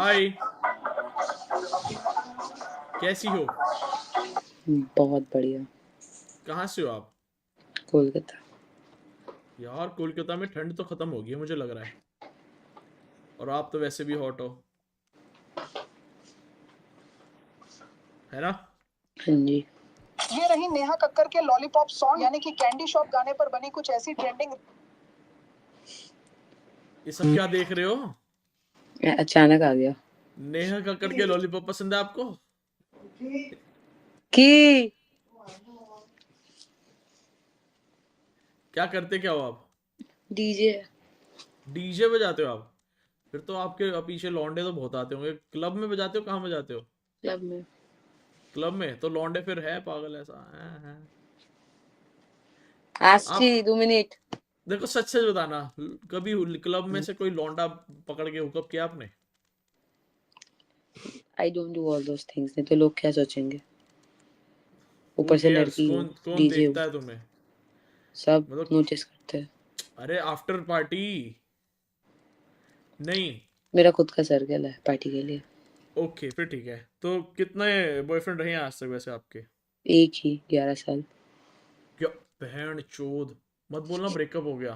हाय। कैसी हो? बहुत बढ़िया। कहाँ से हो आप? कोलकाता। यार कोलकाता में ठंड तो खत्म हो गई है मुझे लग रहा है। और आप तो वैसे भी हॉट हो, है ना? हाँ जी। ये रही नेहा कक्कर के लॉलीपॉप सॉन्ग यानी कि कैंडी शॉप गाने पर बनी कुछ ऐसी ट्रेंडिंग। ये सब क्या देख रहे हो? अचानक आ गया नेहा कक्कड़ के लॉलीपॉप पसंद है आपको? कि क्या करते क्या हो आप? डीजे डीजे बजाते हो आप? फिर तो आपके पीछे लौंडे तो बहुत आते होंगे। क्लब में बजाते हो, कहाँ बजाते हो? क्लब में। क्लब में तो लौंडे फिर है पागल ऐसा है। आस्टी आप 2 मिनट। देखो, सच सच बताना, कभी क्लब में से कोई लौंडा पकड़ के हुकअप किया आपने? I don't do all those things, नहीं तो लोग क्या सोचेंगे। हु ऊपर से केयर्स? लड़की कौन कौन डीजे देखता है तुम्हें? सब मतलब, नोटिस करते हैं। अरे आफ्टर पार्टी नहीं? मेरा खुद का सर्कल है पार्टी के लिए। ओके, फिर ठीक है। तो कितने बॉयफ्रेंड रहे हैं आज तक वैसे आपके? एक ही 11 साल। क्या? बहन चोद, मत बोलना ब्रेकअप हो गया।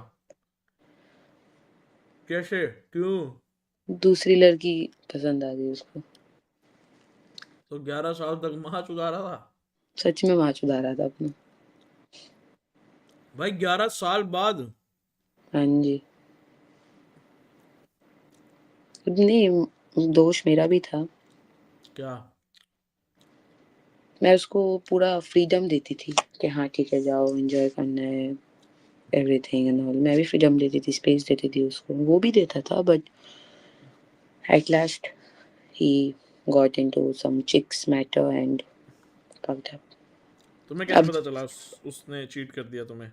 कैसे? क्यों? दूसरी लड़की पसंद आ गई उसको। तो 11 साल तक माँ चुदा रहा था? सच में वहां चुदा रहा था अपना। भाई 11 साल बाद? हाँ जी। नहीं, दोष मेरा भी था। क्या? मैं उसको पूरा फ्रीडम देती थी कि हाँ ठीक है, जाओ एंजॉय करना है, एवरीथिंग एंड ऑल। मैं भी फ्रीडम देती थी, स्पेस देती थी उसको, वो भी देता था। But at last he got into some chicks matter and fucked up. तुम्हें कैसे अब पता चला उसने चीट कर दिया तुम्हें?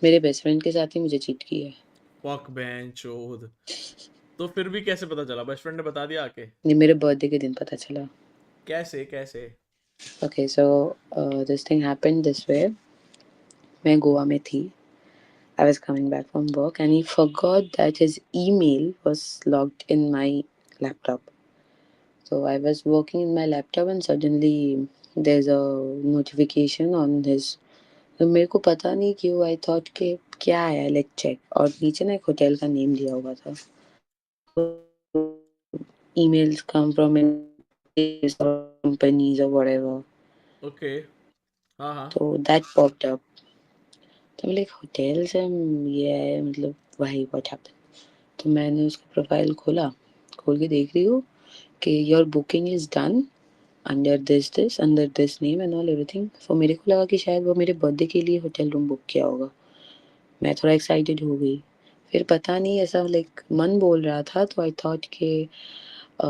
मेरे बेस्ट फ्रेंड के साथ ही मुझे चीट किया है। फक बहन चोद। तो फिर भी कैसे पता चला? बेस्ट फ्रेंड ने बता दिया आके? ये मेरे बर्थडे के दिन पता चला। कैसे कैसे? Okay so this thing happened this way. मैं गोवा में थी। I was coming back from work and he forgot that his email was logged in my laptop. So I was working in my laptop and suddenly there's a notification on his। तो मेरे को पता नहीं क्यों I thought कि क्या आया, late check. और नीचे ना एक होटल का नेम दिया हुआ था। emails come from companies or whatever. Okay. हाँ हाँ। तो दैट पॉप्ड अप। तो मैं लाइक होटल से ये है, मतलब वही व्हाट हैपेंड। तो मैंने उसका प्रोफाइल खोला, खोल के देख रही हूँ कि your booking is done under this name and all everything. तो मेरे को लगा कि शायद वो मेरे बर्थडे के लिए होटल रूम बुक किया होगा। मैं थोड़ा एक्साइटेड हो गई। फिर पता नहीं ऐसा लाइक मन बोल रहा था, तो आई थॉट कि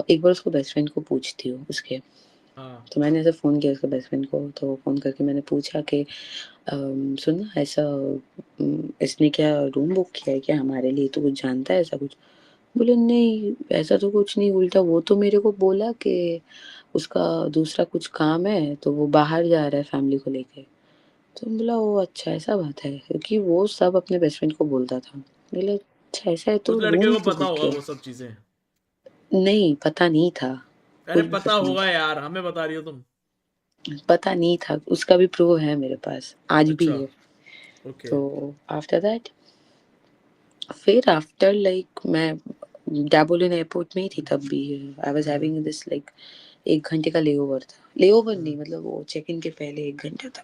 एक बार उसको बेस्ट फ्रेंड को पूछती हूँ उसके। हाँ। तो मैंने ऐसे फ़ोन किया उसके बेस्ट फ्रेंड को, तो फ़ोन करके मैंने पूछा कि सुन ना ऐसा इसने क्या रूम बुक किया है क्या हमारे लिए, तो कुछ जानता है ऐसा कुछ? बोले नहीं ऐसा तो कुछ नहीं, उल्टा वो तो मेरे को बोला कि उसका दूसरा कुछ काम है तो वो बाहर जा रहा है फैमिली को लेके। तो बोला ओ अच्छा ऐसा बात है, क्योंकि वो सब अपने बेस्ट फ्रेंड को बोलता था। बोले अच्छा ऐसा है उस तो लड़के रूम को क्यों पता बुक होगा किया? वो सब चीजें? नहीं पता नहीं था। अरे कुछ भी पता पता नहीं होगा था। यार, हमें बता रही हो तुम। पता नहीं था, उसका भी प्रूफ है मेरे पास, आज भी अच्छा। है। ओके। तो आफ्टर दैट, फिर आफ्टर लाइक मैं डाबोलिन एयरपोर्ट में ही थी तब भी। I was hmm. Having this like 1 घंटे का लेओवर था। लेओवर नहीं, हम्म। मतलब वो चेक इन के पहले 1 घंटा था।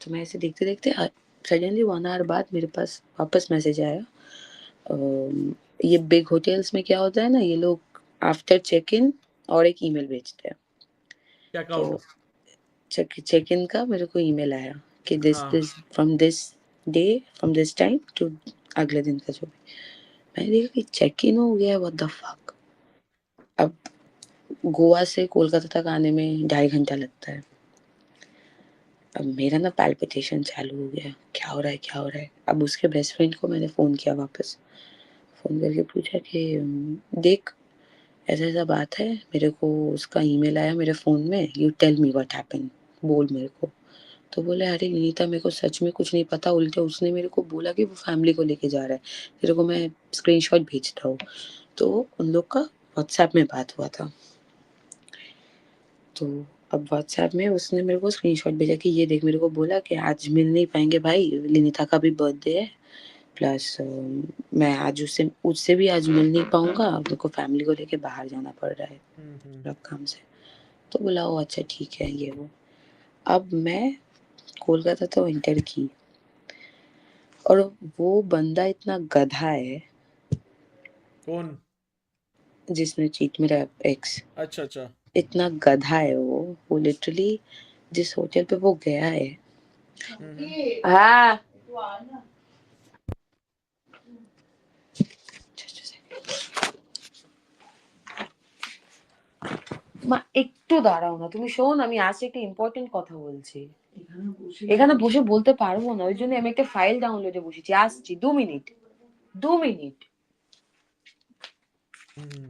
तो मैं ऐसे देखते देखते सडनली 1 आवर बाद मेरे पास वापस मैसेज आया। ये बिग होटल्स में क्या होता है ना, ये लोग आफ्टर चेक इन और एक ईमेल भेजते हैं। क्या तो अकाउंट? चेक इन का मेरे को ईमेल आया कि हाँ। This from this day, from this time to अगले दिन का जो भी। मैंने देखा कि चेक इन हो गया, व्हाट द फक। अब गोवा से कोलकाता तक आने में 2.5 घंटा लगता है। अब मेरा ना पैल्पिटेशन चालू हो गया, क्या हो रहा है क्या हो रहा है। अब उसके बेस्ट फ्रेंड को मैंने फ़ोन किया वापस। फ़ोन करके पूछा कि देख ऐसा ऐसा बात है, मेरे को उसका ईमेल आया मेरे फ़ोन में, you tell me what happened, बोल मेरे को। तो बोले अरे नीता मेरे को सच में कुछ नहीं पता, उल्टे उसने मेरे को बोला कि वो फैमिली को लेके जा रहा है, तेरे को मैं स्क्रीनशॉट भेजता हूँ। तो उन लोग का व्हाट्सएप में बात हुआ था। तो अब व्हाट्सएप में उसने मेरे को स्क्रीनशॉट भेजा कि ये देख, मेरे को बोला कि आज मिल नहीं पाएंगे भाई, लिनिता का भी बर्थडे है, प्लस मैं आज उससे उससे भी आज मिल नहीं पाऊंगा, मेरे को फैमिली को लेके बाहर जाना पड़ रहा है हम्म। काम से। तो बोला ओ अच्छा ठीक है ये वो। अब मैं कोलकाता तो इंटर की, और वो बंदा इतना गधा है, कौन? जिसने चीट, मेरा एक्स, अच्छा अच्छा। इतना गधा है वो लिटरली जिस होटल पे वो गया है। हम्म। हाँ মা একটু দাঁড়াও না, তুমি শোন, আমি আজকে একটা ইম্পর্টেন্ট কথা বলছি। এখানে বসে বলতে পারবো না, ওই জন্য আমি একটা ফাইল ডাউনলোডে বসেছি, আসছি 2 মিনিট, 2 মিনিট। हम्म।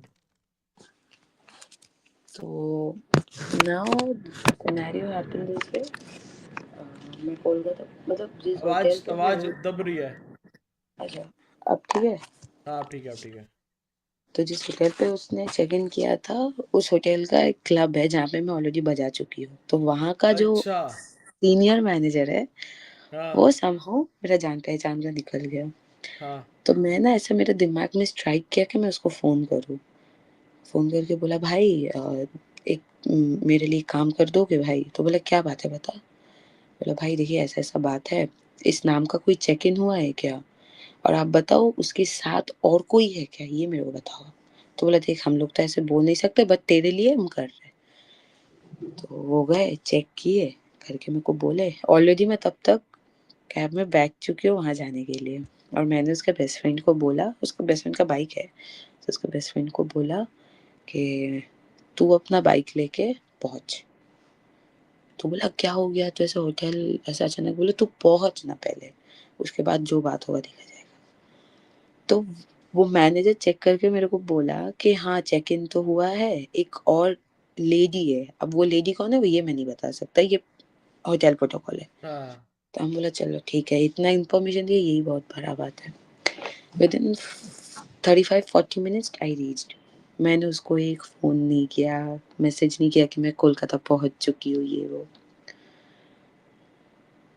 तो now scenario happened this way. मैं कोलकाता, मतलब जिस होटल आवाज पे मैं आवाज हूँ। दब रही है। अच्छा अब ठीक है। हाँ अब ठीक है, अब ठीक है। तो जिस होटल पे उसने चेक इन किया था, उस होटल का एक क्लब है जहाँ पे मैं ऑलरेडी बजा चुकी हूँ। तो वहाँ का जो अच्छा। सीनियर मैनेजर है, हाँ वो समहाउ मेरा जान पहचान का निकल गया। हाँ। तो मैं ना, ऐसा मेरे दिमाग में स्ट्राइक किया कि मैं उसको फ़ोन करूँ। फ़ोन करके बोला भाई एक मेरे लिए काम कर दोगे भाई? तो बोला क्या बात है बता। बोला भाई देखिए ऐसा ऐसा बात है, इस नाम का कोई चेक इन हुआ है क्या, और आप बताओ उसके साथ और कोई है क्या, ये मेरे को बताओ। तो बोला देख हम लोग तो ऐसे बोल नहीं सकते, बट तेरे लिए हम कर रहे हैं। तो वो गए चेक किए करके मेरे को बोले, ऑलरेडी मैं तब तक कैब में बैठ चुकी हूँ वहाँ जाने के लिए। और मैंने उसके बेस्ट फ्रेंड को बोला, उसका बेस्ट फ्रेंड का बाइक है, तो उसके बेस्ट फ्रेंड को बोला कि तू अपना बाइक लेके पहुंच। तो बोला क्या हो गया, तो ऐसे होटल ऐसा अचानक, बोले तू पहुंच ना पहले, उसके बाद जो बात होगा देखा जाएगा। तो वो मैनेजर चेक करके मेरे को बोला कि हाँ चेक इन तो हुआ है, एक और लेडी है, अब वो लेडी कौन है वो ये मैं नहीं बता सकता, ये होटल प्रोटोकॉल है। हाँ। तो हम बोला चलो ठीक है, इतना इन्फॉर्मेशन दिया यही बहुत बड़ा बात है। With in 35-40 minutes I reached. मैंने उसको एक फ़ोन नहीं किया, मैसेज नहीं किया कि मैं कोलकाता पहुंच चुकी हूँ ये वो।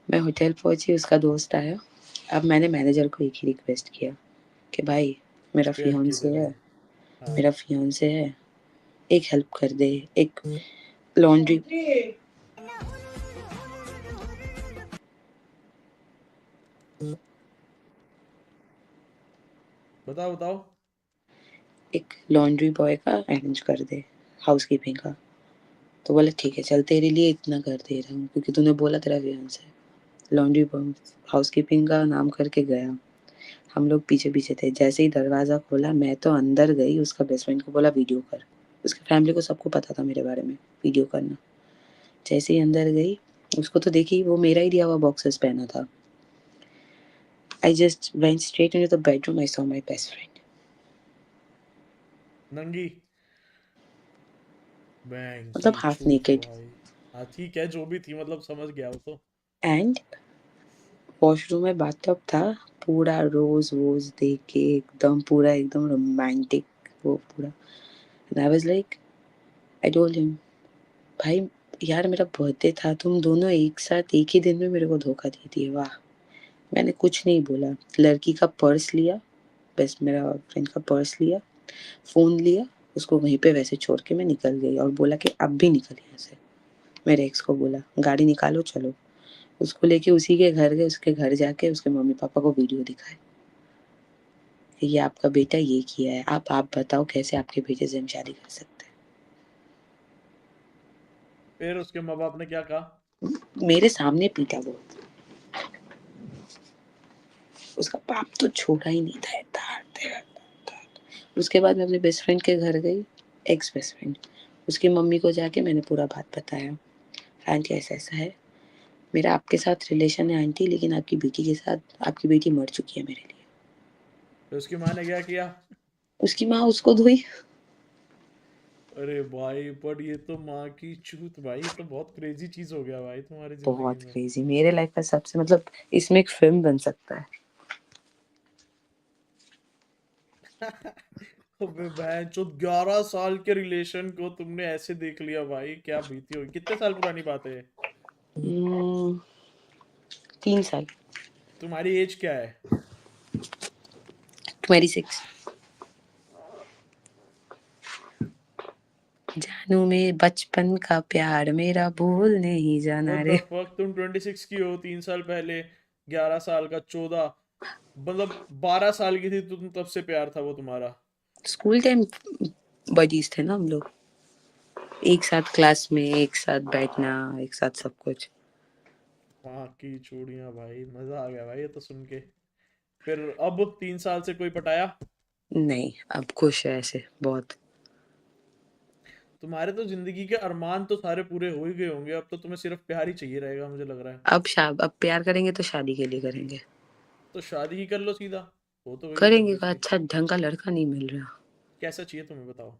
मैं होटल पहुंची, उसका दोस्त आया। अब मैंने मैनेजर को एक ही रिक्वेस्ट किया कि भाई मेरा स्पेयर की दे फियांसे दे। है, हाँ। मेरा फियांसे है, एक हेल्प कर दे, एक लॉन्ड्री, बताओ बताओ। एक लॉन्ड्री बॉय का अरेंज कर दे, हाउसकीपिंग का। तो बोला ठीक है चल तेरे लिए इतना कर दे रहा हूँ क्योंकि तूने बोला तेरा फियांसे है। लॉन्ड्री बॉय हाउसकीपिंग का नाम करके गया। हम लोग पीछे पीछे थे, जैसे ही दरवाज़ा खोला मैं तो अंदर गई, उसका बेस्ट फ्रेंड को बोला वीडियो कर। उसकी फैमिली को सबको पता था मेरे बारे में, वीडियो करना। जैसे ही अंदर गई, उसको तो देखी वो मेरा ही दिया हुआ बॉक्सेस पहना था। I just went straight into the bedroom, I saw my best friend. नंगी? बैंक मतलब की हाफ चूत नेकेड। भाई। हाँ ठीक है, जो भी थी मतलब समझ गया वो तो। एंड वॉशरूम में बाथटब था, पूरा रोज वोज दे के एकदम पूरा एकदम रोमांटिक, वो पूरा। And I was like, I told him भाई यार मेरा बर्थडे था, तुम दोनों एक साथ एक ही दिन में मेरे को धोखा दी थी, वाह। मैंने कुछ नहीं बोला, लड़की का पर्स लिया, बस मेरा फ्रेंड का पर्स लिया, फ़ोन लिया, उसको वहीं पे वैसे छोड़ के मैं निकल गई और बोला कि अब भी निकल यहाँ से। मेरे एक्स को बोला गाड़ी निकालो चलो। उसको लेके उसी के घर गए, उसके घर जाके उसके मम्मी पापा को वीडियो दिखाए कि ये आपका बेटा ये किया है, आप बताओ कैसे आपके बेटे से हम शादी कर सकते फिर उसके माँ बाप ने क्या कहा? हैं। मेरे सामने पीटा बहुत, उसका बाप तो छोड़ा ही नहीं था, उसके बाद मैं अपने बेस्ट फ्रेंड के घर गई, एक्स बेस्ट फ्रेंड, उसकी मम्मी को जाके मैंने पूरा बात बताया, आंटी ऐसा ऐसा है, मेरा आपके साथ रिलेशन है आंटी, लेकिन आपकी बेटी के साथ, आपकी बेटी मर चुकी है मेरे लिए। फिर उसकी माँ ने क्या किया? उसकी माँ उसको धोई, अरे भाई, पर ये तो माँ की चूत भाई, ये तो बहुत क्रेजी चीज हो गया भाई तुम्हारी जिंदगी बहुत में। क्रेजी, मेरे लाइफ का सबसे मतलब इसमें एक फिल्म बन सकता है। अबे बहन चो, 11 साल के रिलेशन को तुमने ऐसे देख लिया भाई, क्या बीती होगी। कितने साल पुरानी बात है ये? 3 साल। तुम्हारी एज क्या है? 26। जानू में बचपन का प्यार मेरा भूल नहीं जाना व्हाट द रे। फक, तुम 26 की हो, 3 साल पहले 11 साल का 14, मतलब 12 साल की थी तुम तब से प्यार था वो तुम्हारा। स्कूल टाइम बडीज थे ना हम लोग, एक साथ क्लास में, एक साथ बैठना, एक साथ सब कुछ। वहाँ की चूड़ियां भाई, मजा आ गया भाई ये तो सुन के। फिर अब 3 साल से कोई पटाया? नहीं, अब खुश है ऐसे बहुत। तुम्हारे तो जिंदगी के अरमान तो सारे पूरे हो ही गए होंगे, अब तो तुम्हें सिर्फ प्यार ही चाहिए रहेगा मुझे लग रहा है। अब प्यार करेंगे तो शादी के लिए करेंगे। तो शादी ही कर लो सीधा, हो तो गई करेंगे का, ऑब्वियसली। अच्छा ढंग का लड़का नहीं मिल रहा। कैसा चाहिए तुम्हें बताओ?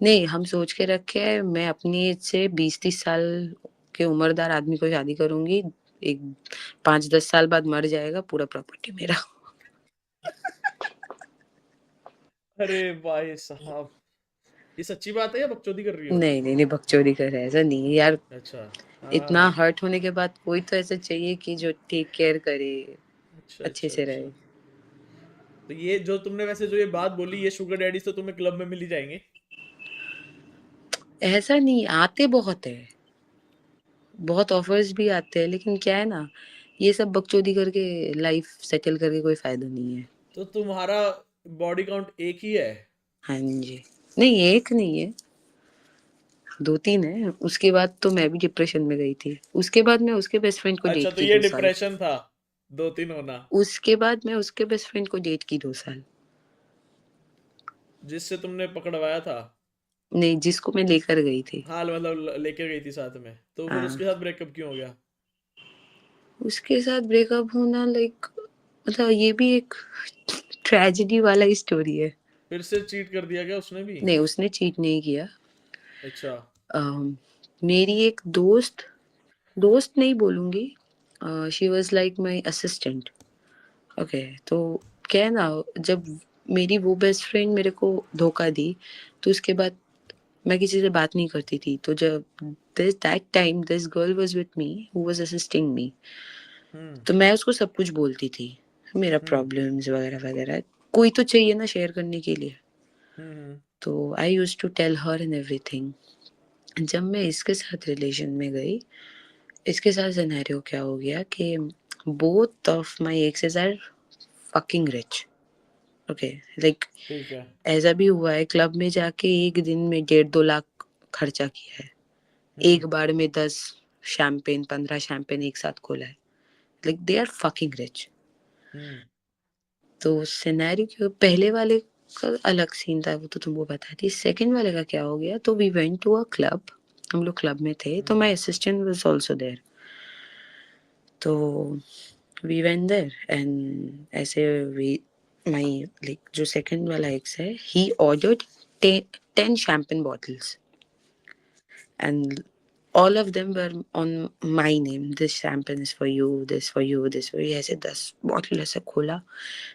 नहीं, हम सोच के रखे है, मैं अपनी एज से 20-30 साल के उम्रदार आदमी को शादी करूंगी। एक 5-10 साल बाद मर जाएगा, पूरा प्रॉपर्टी मेरा। अरे भाई साहब, ये सच्ची बात है या बकचोदी कर रही हो? नहीं नहीं नहीं, बकचोदी कर रहा है, ऐसा नहीं है यार। अच्छा। इतना हाँ। हर्ट होने के बाद कोई तो ऐसा चाहिए कि जो टेक केयर करे, अच्छा अच्छे अच्छा से अच्छा। रहे। तो ये जो तुमने वैसे जो ये बात बोली, ये शुगर डैडीज तो तुम्हें क्लब में मिल ही जाएंगे। ऐसा नहीं, आते बहुत है, बहुत ऑफर्स भी आते हैं, लेकिन क्या है ना, ये सब बकचोदी करके लाइफ सेटल करके कोई फायदा नहीं है। तो तुम्हारा बॉडी काउंट एक ही है? हाँ जी। नहीं, एक नहीं है, 2-3 है। उसके बाद तो मैं भी डिप्रेशन में गई थी, उसके बाद मैं उसके बेस्ट फ्रेंड को अच्छा, डेट तो की ये 2 साल। डिप्रेशन था, 2-3 होना। उसके बाद मैं उसके बेस्ट फ्रेंड को डेट की 2 साल। जिससे तुमने पकड़वाया था? नहीं, जिसको मैं लेकर गई थी। हाँ मतलब लेके गई थी साथ में, तो फिर हाँ, उसके साथ ब्रेकअप क्यों हो गया? उसके साथ ब्रेकअप होना लाइक, मतलब ये भी एक ट्रेजेडी वाला ही स्टोरी है। फिर से चीट कर दिया क्या उसने भी? नहीं, उसने चीट नहीं किया। अच्छा। मेरी एक दोस्त, दोस्त नहीं बोलूंगी, she was like my assistant. Okay, तो क्या है ना, जब मेरी वो बेस्ट फ्रेंड मेरे को धोखा दी, तो उसके बाद मैं किसी से बात नहीं करती थी। तो जब this that time this girl was with me who was assisting me, hmm तो मैं उसको सब कुछ बोलती थी, मेरा हम्म प्रॉब्लम्स वगैरह वगैरह। कोई तो चाहिए ना शेयर करने के लिए। हम्म तो I used to tell her and everything. जब मैं इसके साथ रिलेशन में गई, इसके साथ सिनेरियो क्या हो गया कि both of my exes are fucking rich. Okay, like ठीक है। ऐसा भी हुआ है, क्लब में जाके एक दिन में 1.5-2 लाख खर्चा किया है। हम्म एक बार में 10 शैम्पेन, 15 शैम्पेन एक साथ खोला है। Like they are fucking rich. Hmm तो सिनेरियो के पहले वाले का अलग सीन था, वो तो तुमको बता दी। सेकंड वाले का क्या हो गया, तो we went to a club. हम लोग क्लब में थे, तो hmm my assistant was also there. तो वी वेंट देयर एंड ऐसे वी माय लाइक जो सेकंड वाला एक्स है, he ordered 10 champagne bottles and all of them were on my name. This champagne is for you, this for you, this for you, ऐसे 10 bottle ऐसे खोला।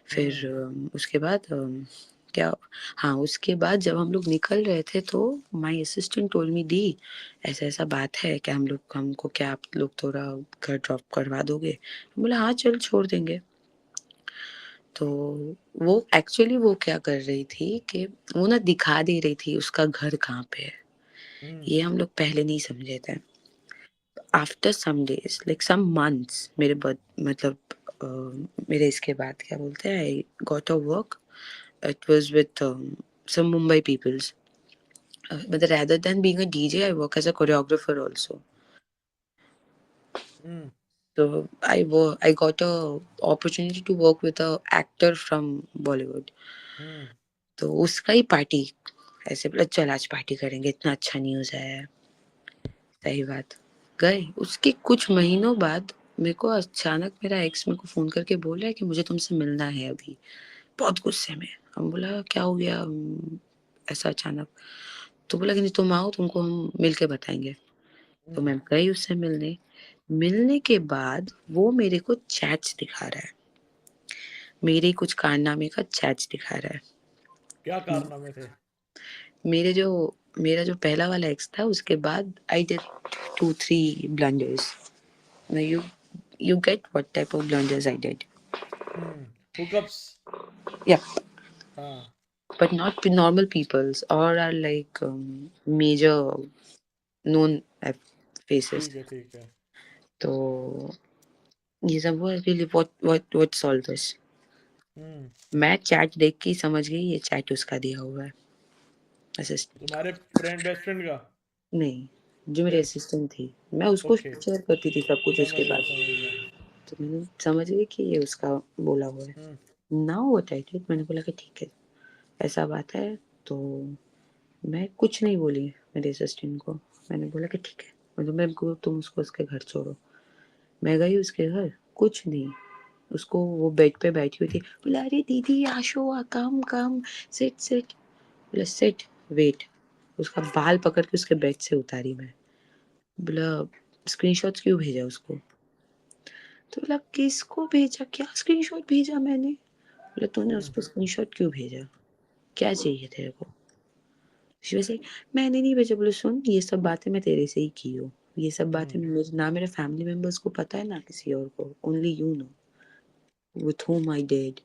फिर हम्म उसके बाद क्या, हाँ, उसके बाद जब हम लोग निकल रहे थे, तो माय असिस्टेंट टोल्ड मी, दी ऐसा ऐसा बात है कि हम लोग, हमको क्या आप लोग थोड़ा घर ड्रॉप करवा दोगे? बोला हाँ चल छोड़ देंगे। तो वो एक्चुअली वो क्या कर रही थी कि वो ना दिखा दे रही थी उसका घर कहाँ पे है। हम्म ये हम लोग पहले नहीं समझे थे। After some days like some months, मेरे मतलब मेरे इसके बाद क्या बोलते हैं, I got a work. It was with some Mumbai peoples. But rather than being a DJ, I work as a choreographer also. Hmm So I got a opportunity to work with a actor from Bollywood. हम्म तो उसका ही party, ऐसे बोला चल आज party करेंगे, इतना अच्छा news आया है। सही बात, गए। उसके कुछ महीनों बाद मेरे को अचानक मेरा एक्स मेरे को फोन करके बोल रहा है कि मुझे तुमसे मिलना है अभी, बहुत गुस्से में। हम बोला क्या हो गया, ऐसा अचानक? तो बोला कि नहीं तुम आओ, तुमको हम मिलके बताएंगे। तो मैं गई उससे मिलने। मिलने के बाद वो मेरे को चैट्स दिखा रहा है, मेरे कुछ कारनामे का चैट्स दिखा रहा है। क्या कारनामे थे? मेरा जो पहला वाला एक्स था, उसके बाद I did 2-3 blunders. Now you get what type of blunders I did. Hookups. Yeah, हाँ। but not to normal people's or are like major known faces. ठीक है। तो ये सब हुआ। really what's all this? मैं चैट देख के ही समझ गई ये चैट उसका दिया हुआ है, असिस्टेंट। तुम्हारे बेस्ट फ्रेंड का? नहीं, जो मेरी फिर? असिस्टेंट थी, मैं उसको ओके, शेयर करती थी सब कुछ उसके बाद। समझ गया। तो मैंने समझ गई कि ये उसका बोला हुआ है। नाउ व्हाट आई डिड, मैंने बोला कि ठीक है ऐसा बात है। तो मैं कुछ नहीं बोली मेरे असिस्टेंट को। मैंने बोला कि ठीक है, मतलब मैं को तुम उसको उसके घर छोड़ो। मैं गई उसके घर, कुछ नहीं। उसको वो बेड पे बैठी हुई थी, बोला अरे दीदी आशो कम कम, सिट सिट। बोला सिट, वेट। उसका बाल पकड़ के उसके बेड से उतारी मैं। बोला स्क्रीनशॉट्स क्यों भेजा उसको? तो बोला किसको भेजा, क्या स्क्रीनशॉट भेजा मैंने? बोला तूने उसको स्क्रीनशॉट क्यों भेजा, क्या चाहिए तेरे को? वैसे मैंने नहीं भेजा। बोले सुन, ये सब बातें मैं तेरे से ही की हूँ। ये सब बातें मेरे ना मेरे फैमिली मेंबर्स को पता है ना किसी और को, only you know with whom I did,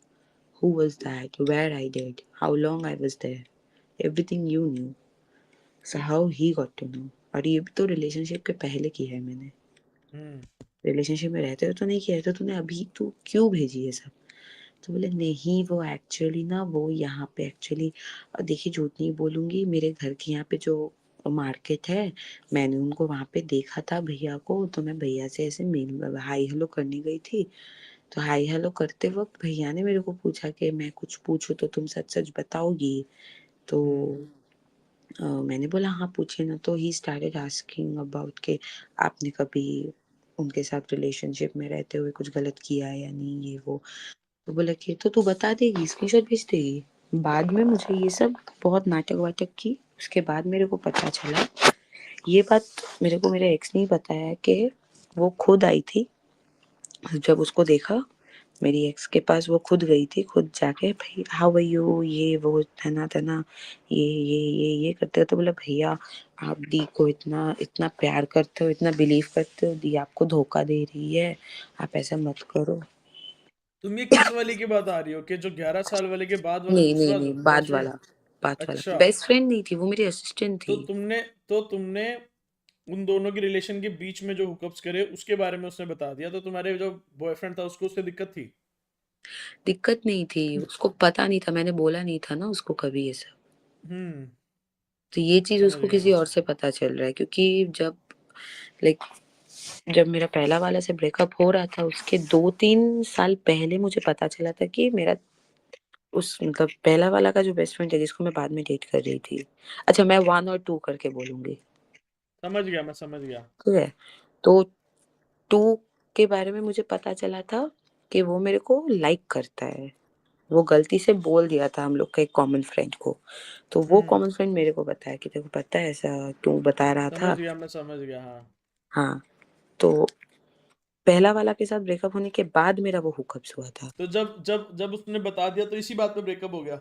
who was that, where I did, how long I was there, everything you knew. So how he got to know? और ये भी तो रिलेशनशिप के पहले की है मैंने, रिलेशनशिप में रहते हुए तो नहीं किया है। तो तूने अभी तू क्यों भेजी ये सब? तो बोले नहीं वो एक्चुअली ना वो यहाँ पे एक्चुअली, देखिए झूठ नहीं बोलूँगी, मेरे घर के यहाँ पे जो मार्केट है, मैंने उनको वहाँ पे देखा था भैया को। तो मैं भैया से ऐसे मेल हाई हेलो करने गई थी। तो हाई हेलो करते वक्त भैया ने मेरे को पूछा कि मैं कुछ पूछूं तो तुम सच सच बताओगी? तो मैंने बोला हाँ पूछिए ना। तो ही स्टार्टेड आस्किंग अबाउट के आपने कभी उनके साथ रिलेशनशिप में रहते हुए कुछ गलत किया है या नहीं, ये वो। तो बोला कि तो तू बता देगी, स्क्रीनशॉट भेज देगी? बाद में मुझे ये सब बहुत नाटक वाटक की, उसके बाद मेरे को पता चला। ये बात मेरे को मेरे एक्स ने ही बताया कि वो खुद आई थी। जब उसको देखा मेरी एक्स के पास, वो खुद गई थी, खुद जाके भाई हाउ आर यू, ये वो तना तना ये करते हो। तो बोला भैया आप दी को इतना इतना प्यार करते हो, इतना बिलीव करते हो, दी आपको धोखा दे रही है, आप ऐसा मत करो। तुम ये किस वाली की बात आ रही हो कि जो 11 साल वाले के बाद वाला नहीं नहीं दूसरा नहीं, बेस्ट फ्रेंड? बाद वाला अच्छा, बेस्ट फ्रेंड नहीं थी, वो मेरी असिस्टेंट तो थी। तुमने उन दोनों की रिलेशन के बीच में जो हुकअप्स करे उसके बारे में उसने बता दिया, तो तुम्हारे जो बॉयफ्रेंड था उसको उससे दिक्कत थी? दिक्कत नहीं थी, उसको पता नहीं था, मैंने बोला नहीं था ना उसको कभी ये सब। हम्म तो ये चीज समझ उसको गया किसी मैं। और से पता चल रहा है, क्योंकि लाइक जब मेरा पहला वाला से ब्रेकअप हो रहा था, उसके 2-3 साल पहले मुझे पता चला था कि मेरा उस मतलब पहला वाला का जो बेस्ट फ्रेंड है जिसको मैं बाद में डेट कर रही थी। अच्छा मैं 1 और 2 करके बोलूंगी, मैं समझ गया। ठीक है? तो 2 के बारे में मुझे पता चला था कि वो मेरे को लाइक करता है। वो गलती से बोल दिया था हम लोग का एक कॉमन फ्रेंड को। तो वो कॉमन फ्रेंड मेरे को बताया कि तेरे को पता है ऐसा तू बता रहा था। मैं समझ गया, हाँ। हाँ, तो पहला वाला के साथ ब्रेकअप होने के बाद मेरा वो हुकअप्स हुआ था। तो जब उसने बता दिया तो इसी बात पे ब्रेकअप हो गया?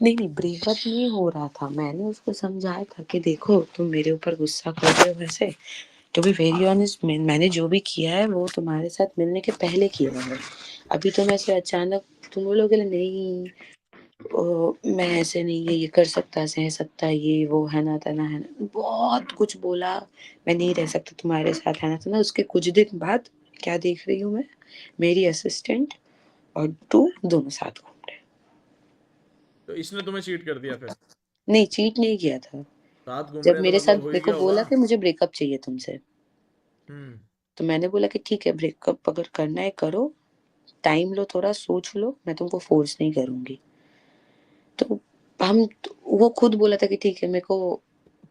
नहीं नहीं, ब्रेकअप नहीं हो रहा था। मैंने उसको समझाया था कि देखो तुम मेरे ऊपर गुस्सा कर रहे हो वैसे, टू बी वेरी ऑनेस्ट मैंने जो भी किया है वो तुम्हारे साथ मिलने के पहले किया है। अभी तुम ऐसे अचानक तुम बोलोगे नहीं मैं ऐसे नहीं, ये कर सकता सह सकता, ये वो है ना तना है ना, बहुत कुछ बोला। मैं नहीं रह सकता तुम्हारे साथ है ना तना। उसके कुछ दिन बाद क्या देख रही हूँ मैं, मेरी असिस्टेंट और तू दोनों साथ घूम रहे। तो इसने तुम्हें चीट कर दिया फिर? नहीं चीट नहीं किया था। साथ घूम जब रहे हैं तो मेरे साथ मतलब हो मेरे ही को गया होगा। बोला कि मुझे ब्रेकअप चाहिए तुमसे, हम्म तो मैंने बोला कि ठीक है ब्रेकअप अगर करना है करो, टाइम लो थोड़ा सोच लो, मैं तुमको फोर्स नहीं करूंगी। तो वो खुद बोला था कि ठीक है मेरे को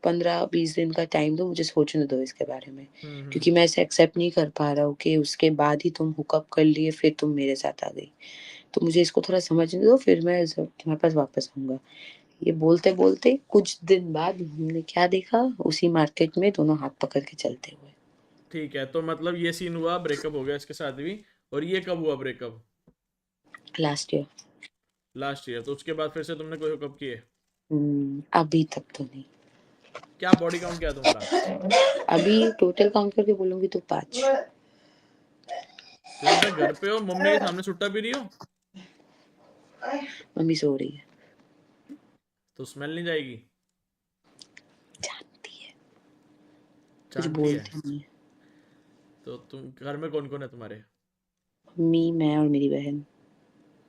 15-20 दिन का टाइम दो, मुझे सोचने दो इसके बारे में, क्योंकि मैं ऐसे एक्सेप्ट नहीं कर पा रहा हूँ कि उसके बाद ही तुम हुकअप कर लिए फिर तुम मेरे साथ आ गई। तो मुझे इसको थोड़ा समझने दो, फिर मैं तुम्हारे पास वापस आऊंगा। ये बोलते बोलते कुछ दिन बाद हमने क्या देखा, उसी मार्केट में दोनों हाथ पकड़ के चलते हुए। ठीक है, तो मतलब ये सीन हुआ, ब्रेकअप हो गया इसके साथ भी। और ये कब हुआ breakup? Last year. Last year. तो उसके बाद फिर से तुमने कोई हुकअप किए? अभी तक तो नहीं। क्या बॉडी काउंट क्या है तुम्हारा? अभी टोटल काउंट करके बोलूंगी तो 5। तुम अपने घर पे हो, मम्मी के सामने सुट्टा पी रही हो? मम्मी सो रही है। तो स्मेल नहीं जाएगी? जानती है, कुछ जानती है? बोलती नहीं है। तो तुम घर में कौन कौन है तुम्हारे? मम्मी, मैं और मेरी बहन।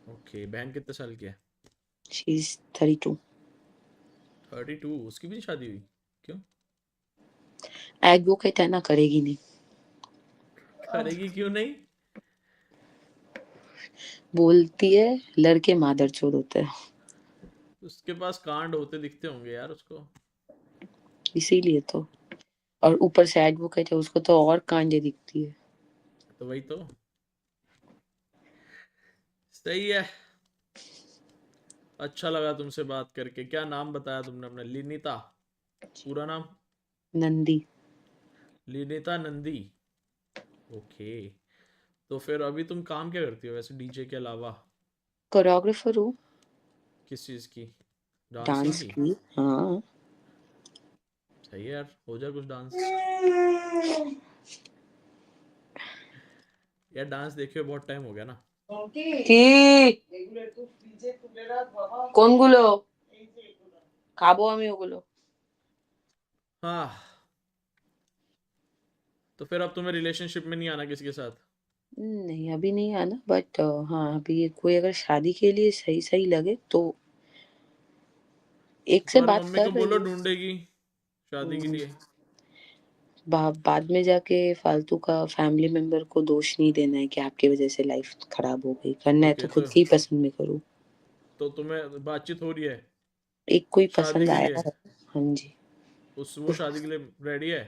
ओके, बहन कितने साल की है? She is 32। 32? उसकी भी शादी हुई? क्यों? एडवोकेट है ना, करेगी नहीं। करेगी क्यों नहीं? बोलती है लड़के मादरचोद होते हैं, उसके पास कांड होते दिखते होंगे यार उसको। इसीलिए तो। और ऊपर से एडवोकेट है, उसको तो और कांडे दिखती है। तो वही तो। सही है। अच्छा लगा तुमसे बात करके। क्या नाम बताया तुमने अपना? लिनिता? पूरा नाम? नंदी। लिनिता नंदी। ओके। तो फिर अभी तुम काम क्या करती हो वैसे डीजे के अलावा? कोरियोग्राफर हूँ। किस चीज की? डांसिंग डांस की? की, हाँ। सही है यार, हो जाए कुछ डांस। यार डांस देखे हुए बहुत टाइम हो गया ना। কি কোনগুলো খাবো আমি ওগুলো। हाँ। तो फिर अब तुम्हें रिलेशनशिप में नहीं आना किसी के साथ? नहीं अभी नहीं आना, बट हाँ अभी कोई अगर शादी के लिए सही सही लगे तो एक से तुम्हारी बात मम्मी कर को रही बोलो हूँ। ढूंढेगी शादी के हम्म, लिए। बाद में जाके फालतू का फैमिली मेंबर को दोष नहीं देना है कि आपकी वजह से लाइफ खराब हो गई। करना है ओके, तो खुद की पसंद में करो। तो तुम्हें बातचीत हो रही है एक कोई शादी पसंद के आया लिए? है। हाँ जी। वो शादी के लिए रेडी है?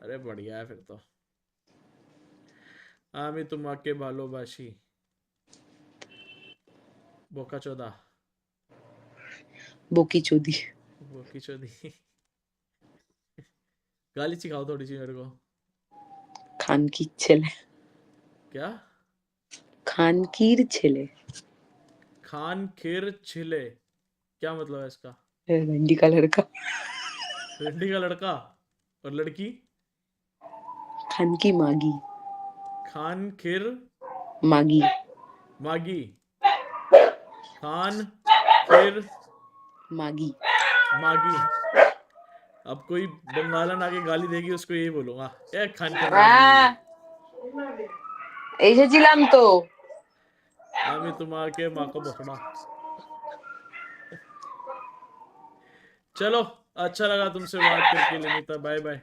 अरे बढ़िया है फिर तो। আমি তোমাকে ভালোবাসি बोकाचोदा। बोकी चोदी। वो किचोदी। गाली सिखाओ थोड़ी सी मेरे को। खान की ছেলে। क्या? खानकीर ছেলে। खान खीर छिले? क्या मतलब है इसका? रंडी का लड़का। रंडी का लड़का? और लड़की? खान की मागी। खान खीर मागी। मागी? खान खीर मागी। मागी? अब कोई बंगालन आके गाली देगी उसको यही बोलूंगा, ए खान खीर मागी। হ্যাঁ এসেছিলাম তো। আমি তোমাকে মাको बसड़ा। चलो, अच्छा लगा तुमसे बात करके लिनिता। Bye bye.